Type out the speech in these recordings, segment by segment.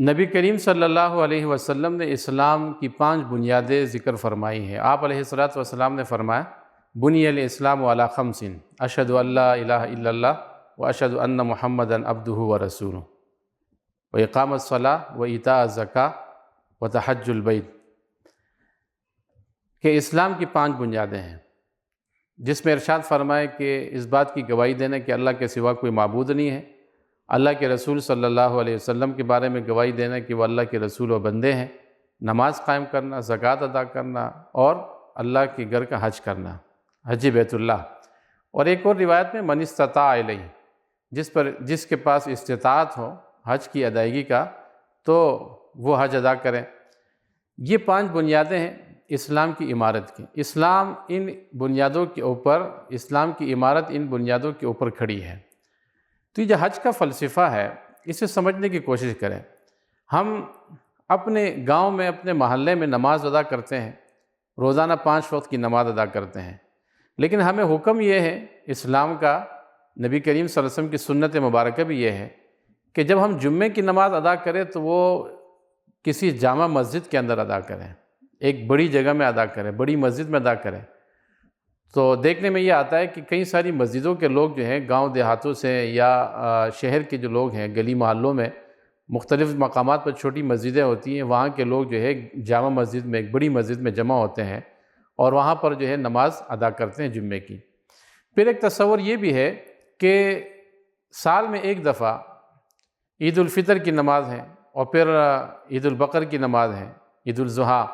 نبی کریم صلی اللہ علیہ وسلم نے اسلام کی 5 بنیادیں ذکر فرمائی ہیں۔ آپ علیہ الصلوۃ والسلام نے فرمایا بنی الاسلام علی خمس اشہد ان لا الہ الا اللہ واشہد ان محمدا عبدہ ورسولہ واقام الصلاۃ وایتاء الزکوٰۃ وتحج البیت، کہ اسلام کی 5 بنیادیں ہیں، جس میں ارشاد فرمائے کہ اس بات کی گواہی دینا کہ اللہ کے سوا کوئی معبود نہیں ہے، اللہ کے رسول صلی اللہ علیہ وسلم کے بارے میں گواہی دینا کہ وہ اللہ کے رسول و بندے ہیں، نماز قائم کرنا، زکوٰۃ ادا کرنا، اور اللہ کے گھر کا حج کرنا، حج بیت اللہ۔ اور ایک اور روایت میں من استطاع الیہ، جس کے پاس استطاعت ہو حج کی ادائیگی کا تو وہ حج ادا کریں۔ یہ 5 بنیادیں ہیں اسلام کی عمارت کی۔ اسلام کی عمارت ان بنیادوں کے اوپر کھڑی ہے۔ تو یہ جو حج کا فلسفہ ہے، اسے سمجھنے کی کوشش کریں۔ ہم اپنے گاؤں میں، اپنے محلے میں نماز ادا کرتے ہیں، روزانہ 5 وقت کی نماز ادا کرتے ہیں، لیکن ہمیں حکم یہ ہے اسلام کا، نبی کریم صلی اللہ علیہ وسلم کی سنت مبارکہ بھی یہ ہے کہ جب ہم جمعے کی نماز ادا کریں تو وہ کسی جامع مسجد کے اندر ادا کریں، ایک بڑی جگہ میں ادا کریں، بڑی مسجد میں ادا کریں۔ تو دیکھنے میں یہ آتا ہے کہ کئی ساری مسجدوں کے لوگ جو ہیں گاؤں دیہاتوں سے یا شہر کے جو لوگ ہیں گلی محلوں میں مختلف مقامات پر چھوٹی مسجدیں ہوتی ہیں، وہاں کے لوگ جو ہے جامع مسجد میں، ایک بڑی مسجد میں جمع ہوتے ہیں اور وہاں پر جو ہے نماز ادا کرتے ہیں جمعے کی۔ پھر ایک تصور یہ بھی ہے کہ سال میں ایک دفعہ عید الفطر کی نماز ہے اور پھر عید البقر کی نماز ہے، عید الاضحیٰ۔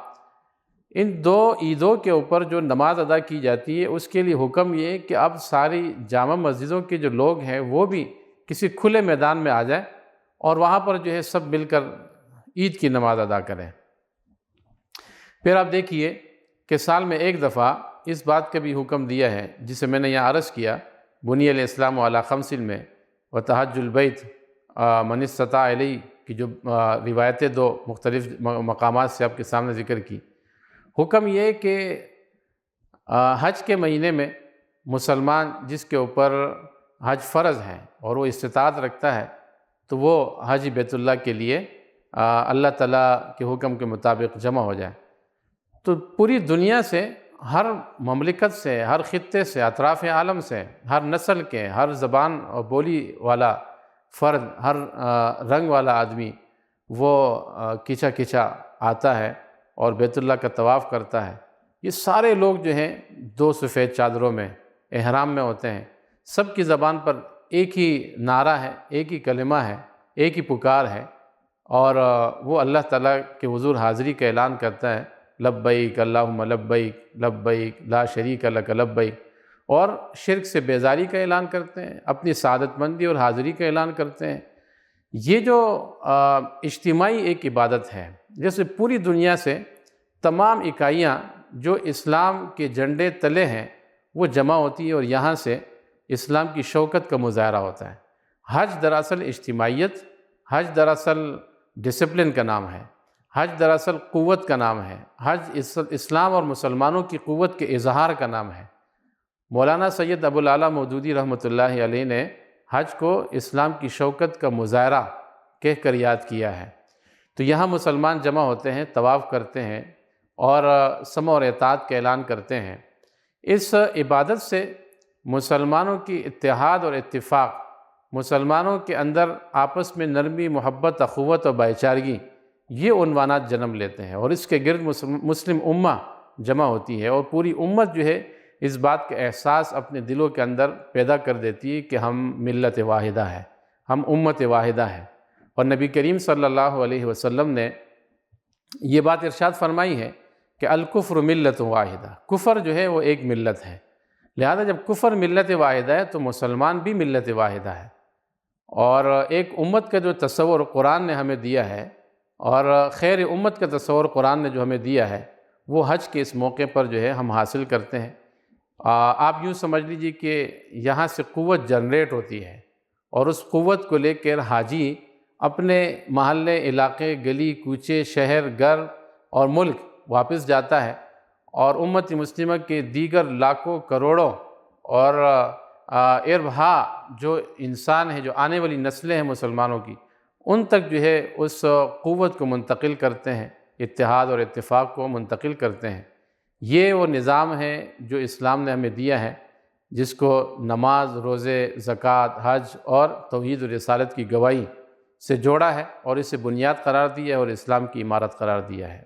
ان 2 عیدوں کے اوپر جو نماز ادا کی جاتی ہے، اس کے لیے حکم یہ ہے کہ اب ساری جامع مسجدوں کے جو لوگ ہیں وہ بھی کسی کھلے میدان میں آ جائیں اور وہاں پر جو ہے سب مل کر عید کی نماز ادا کریں۔ پھر آپ دیکھیے کہ سال میں ایک دفعہ اس بات کا بھی حکم دیا ہے، جسے میں نے یہاں عرض کیا بنی الاسلام علی خمس میں وتحج البیت من استطاع الیہ کی جو روایتیں 2 مختلف مقامات سے آپ کے سامنے ذکر کی۔ حکم یہ کہ حج کے مہینے میں مسلمان جس کے اوپر حج فرض ہے اور وہ استطاعت رکھتا ہے تو وہ حج بیت اللہ کے لیے اللہ تعالیٰ کے حکم کے مطابق جمع ہو جائے۔ تو پوری دنیا سے، ہر مملکت سے، ہر خطے سے، اطراف عالم سے، ہر نسل کے، ہر زبان اور بولی والا فرد، ہر رنگ والا آدمی وہ کھچا کھچا آتا ہے اور بیت اللہ کا طواف کرتا ہے۔ یہ سارے لوگ جو ہیں 2 سفید چادروں میں احرام میں ہوتے ہیں، سب کی زبان پر ایک ہی نعرہ ہے، ایک ہی کلمہ ہے، ایک ہی پکار ہے، اور وہ اللہ تعالیٰ کے حضور حاضری کا اعلان کرتا ہے لبیک اللہم لبیک لبیک لا شریک لک لبیک، اور شرک سے بیزاری کا اعلان کرتے ہیں، اپنی سعادت مندی اور حاضری کا اعلان کرتے ہیں۔ یہ جو اجتماعی ایک عبادت ہے، جیسے پوری دنیا سے تمام اکائیاں جو اسلام کے جھنڈے تلے ہیں وہ جمع ہوتی ہیں اور یہاں سے اسلام کی شوکت کا مظاہرہ ہوتا ہے۔ حج دراصل اجتماعیت، حج دراصل ڈسپلن کا نام ہے، حج دراصل قوت کا نام ہے، حج اسلام اور مسلمانوں کی قوت کے اظہار کا نام ہے۔ مولانا سید ابو العالیٰ مودودی رحمۃ اللہ علیہ نے حج کو اسلام کی شوکت کا مظاہرہ کہہ کر یاد کیا ہے۔ تو یہاں مسلمان جمع ہوتے ہیں، طواف کرتے ہیں اور سمع اور اطاعت کا اعلان کرتے ہیں۔ اس عبادت سے مسلمانوں کی اتحاد اور اتفاق، مسلمانوں کے اندر آپس میں نرمی، محبت، اخوت اور بھائی چارگی، یہ عنوانات جنم لیتے ہیں اور اس کے گرد مسلم امہ جمع ہوتی ہے، اور پوری امت جو ہے اس بات کا احساس اپنے دلوں کے اندر پیدا کر دیتی ہے کہ ہم ملت واحدہ ہے، ہم امت واحدہ ہے۔ اور نبی کریم صلی اللہ علیہ وسلم نے یہ بات ارشاد فرمائی ہے کہ الکفر ملت واحدہ، کفر جو ہے وہ ایک ملت ہے، لہذا جب کفر ملت واحدہ ہے تو مسلمان بھی ملت واحدہ ہے۔ اور ایک امت کا جو تصور قرآن نے ہمیں دیا ہے، اور خیر امت کا تصور قرآن نے جو ہمیں دیا ہے، وہ حج کے اس موقع پر جو ہے ہم حاصل کرتے ہیں۔ آپ یوں سمجھ لیجیے کہ یہاں سے قوت جنریٹ ہوتی ہے اور اس قوت کو لے کر حاجی اپنے محلے، علاقے، گلی کوچے، شہر، گھر اور ملک واپس جاتا ہے، اور امت مسلمہ کے دیگر لاکھوں کروڑوں اور اربھا جو انسان ہیں، جو آنے والی نسلیں ہیں مسلمانوں کی، ان تک جو ہے اس قوت کو منتقل کرتے ہیں، اتحاد اور اتفاق کو منتقل کرتے ہیں۔ یہ وہ نظام ہے جو اسلام نے ہمیں دیا ہے، جس کو نماز، روزے، زکوٰۃ، حج اور توحید و رسالت کی گواہی سے جوڑا ہے اور اسے بنیاد قرار دیا ہے اور اسلام کی عمارت قرار دیا ہے۔